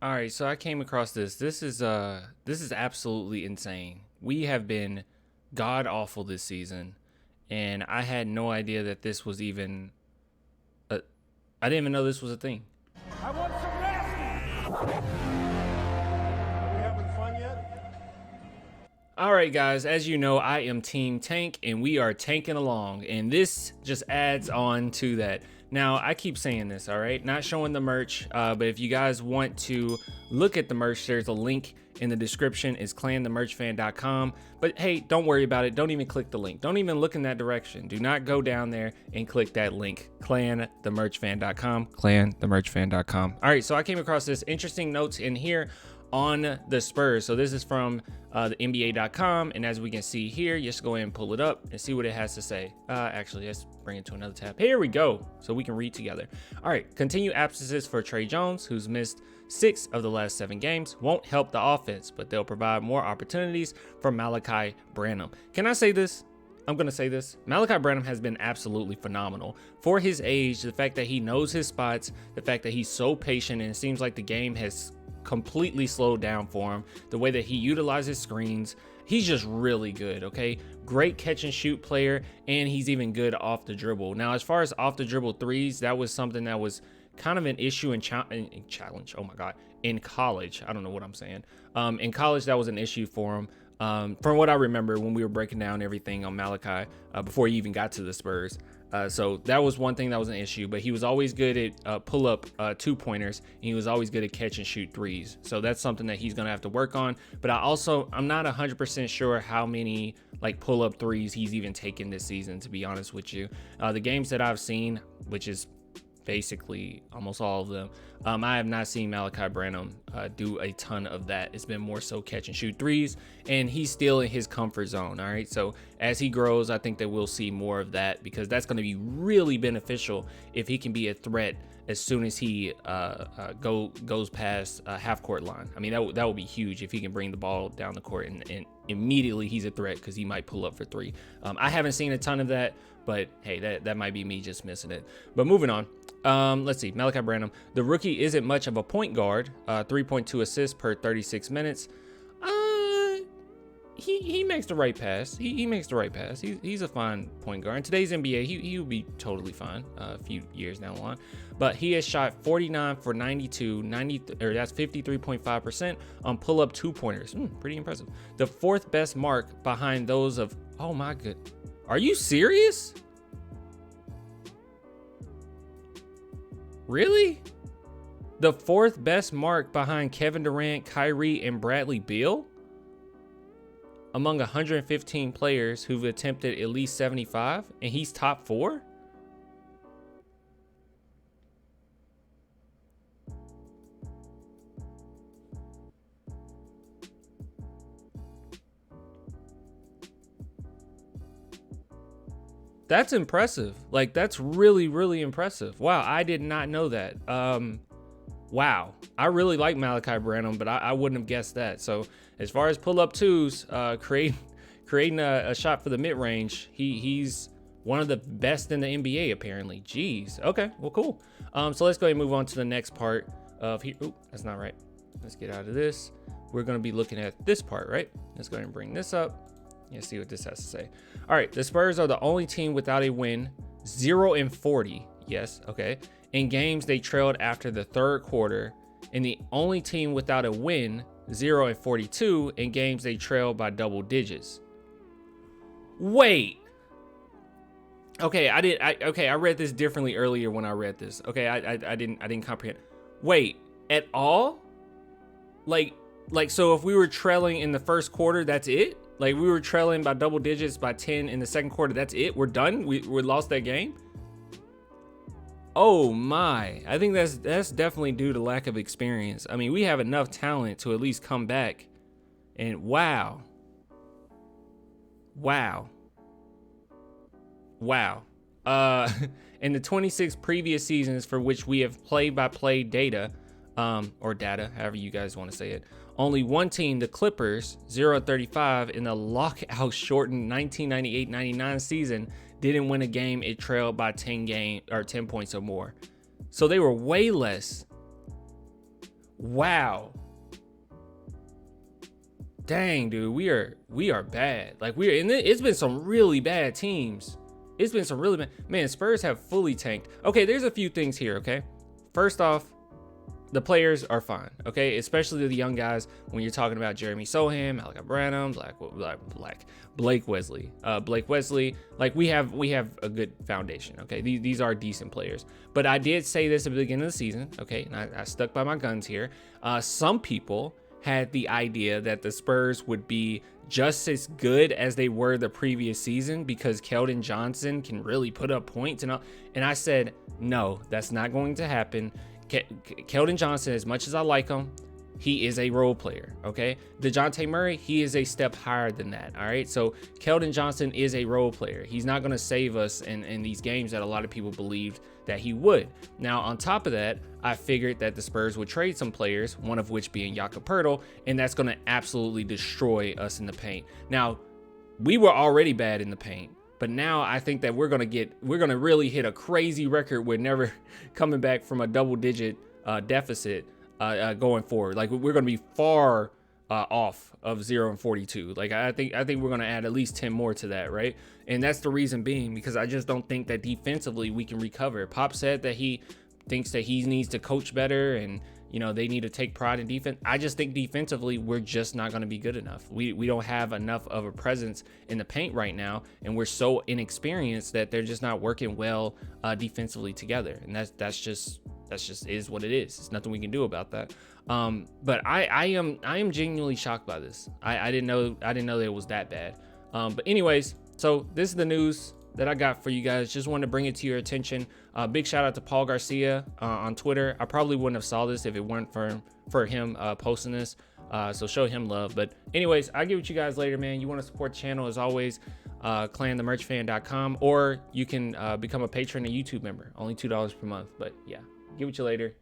All right, so I came across this. This is absolutely insane. We have been god awful this season, and I had no idea that this was even. A, I didn't even know this was a thing. I want some rest. Are we having fun yet? All right, guys. As you know, I am Team Tank, and we are tanking along, and this just adds on to that. Now, I keep saying this, all right? Not showing the merch, but if you guys want to look at the merch, there's a link in the description. It's clanthemerchfan.com. But hey, don't worry about it. Don't even click the link. Don't even look in that direction. Do not go down there and click that link. Clanthemerchfan.com. Clanthemerchfan.com. All right, so I came across this interesting notes in here on the Spurs. So this is from the NBA.com, and as we can see here, just go ahead and pull it up and see what it has to say. Actually, let's bring it to another tab. Here we go, so we can read together. All right, continued absences for Trey Jones, who's missed 6 of the last 7 games, won't help the offense, but they'll provide more opportunities for Malachi Branham. Can I say this? I'm going to say this. Malachi Branham has been absolutely phenomenal. For his age, the fact that he knows his spots, the fact that he's so patient, and it seems like the game has completely slowed down for him, the way that he utilizes screens, he's just really good. Okay, great catch and shoot player, and he's even good off the dribble. Now, as far as off the dribble threes, that was something that was kind of an issue in challenge. Oh my god, in college. I don't know what I'm saying. In college, that was an issue for him. From what I remember when we were breaking down everything on Malachi before he even got to the Spurs. So that was one thing that was an issue, but he was always good at pull up 2-pointers, and he was always good at catch and shoot threes. So that's something that he's going to have to work on. But I'm not 100% sure how many like pull up threes he's even taken this season, to be honest with you. The games that I've seen, which is basically almost all of them, I have not seen Malachi Branham do a ton of that. It's been more so catch and shoot threes, and he's still in his comfort zone. All right, so as he grows, I think that we'll see more of that, because that's going to be really beneficial if he can be a threat as soon as he goes past half court line. I mean, that would be huge if he can bring the ball down the court and immediately he's a threat, because he might pull up for 3. I haven't seen a ton of that, but hey, that might be me just missing it. But moving on. Let's see, Malachi Branham, the rookie isn't much of a point guard. 3.2 assists per 36 minutes. He makes the right pass. He makes the right pass. He's a fine point guard. In today's NBA, he would be totally fine a few years down the line. But he has shot 49 for 92, that's 53.5% on pull-up 2-pointers. Pretty impressive. The 4th best mark behind those of, oh my god, are you serious? Really? The 4th best mark behind Kevin Durant, Kyrie, and Bradley Beal? Among 115 players who've attempted at least 75, and he's top 4? That's impressive. Like, that's really, really impressive. Wow, I did not know that. Wow, I really like Malachi Branham, but I wouldn't have guessed that. So as far as pull-up 2s, creating a shot for the mid-range, he's one of the best in the NBA, apparently. Jeez. Okay, well, cool. So let's go ahead and move on to the next part of here. Ooh, that's not right. Let's get out of this. We're going to be looking at this part, right? Let's go ahead and bring this up. Yeah, see what this has to say. All right, the Spurs are the only team without a win, 0-40. Yes, okay. In games they trailed after the 3rd quarter, and the only team without a win, 0-42, in games they trailed by double digits. Wait. Okay, I read this differently earlier when I read this. Okay, I didn't comprehend. Wait, at all? Like so if we were trailing in the 1st quarter, that's it? Like, we were trailing by double digits by 10 in the 2nd quarter, that's it? We're done? We lost that game? Oh my, I think that's definitely due to lack of experience. I mean, we have enough talent to at least come back, and wow. In the 26 previous seasons for which we have play-by-play data, or data, however you guys want to say it, only one team, the Clippers, 0-35 in the lockout shortened 1998-99 season, didn't win a game it trailed by 10 points or more. So they were way less. Wow. Dang, dude, we are bad. Like and it's been some really bad teams. It's been some really bad. Man, Spurs have fully tanked. Okay, there's a few things here, okay? First off, the players are fine, okay? Especially the young guys when you're talking about Jeremy Sohan, Malachi Branham, Blake Wesley. Like we have a good foundation, okay? These are decent players. But I did say this at the beginning of the season, okay? And I stuck by my guns here. Some people had the idea that the Spurs would be just as good as they were the previous season because Keldon Johnson can really put up points and all. And I said, no, that's not going to happen. Keldon Johnson, as much as I like him, he is a role player, okay? DeJounte Murray, he is a step higher than that, all right? So Keldon Johnson is a role player. He's not going to save us in these games that a lot of people believed that he would. Now, on top of that, I figured that the Spurs would trade some players, one of which being Jakob Poeltl, and that's going to absolutely destroy us in the paint. Now, we were already bad in the paint, but now I think that we're going to really hit a crazy record. We're never coming back from a double-digit deficit going forward. Like we're going to be far off of 0-42. Like I think we're going to add at least 10 more to that, right? And that's the reason being because I just don't think that defensively we can recover. Pop said that he thinks that he needs to coach better and they need to take pride in defense. I just think defensively we're just not going to be good enough. We don't have enough of a presence in the paint right now, and we're so inexperienced that they're just not working well defensively together. And that's just is what it is. It's nothing we can do about that. But I am genuinely shocked by this. I didn't know that it was that bad. But anyways, so this is the news that I got for you guys. Just wanted to bring it to your attention. Big shout out to Paul Garcia on Twitter. I probably wouldn't have saw this if it weren't for him posting this. So show him love. But anyways, I'll get with you guys later, man. You want to support the channel as always, clanthemerchfan.com, or you can become a patron and YouTube member. Only $2 per month. But yeah, get with you later.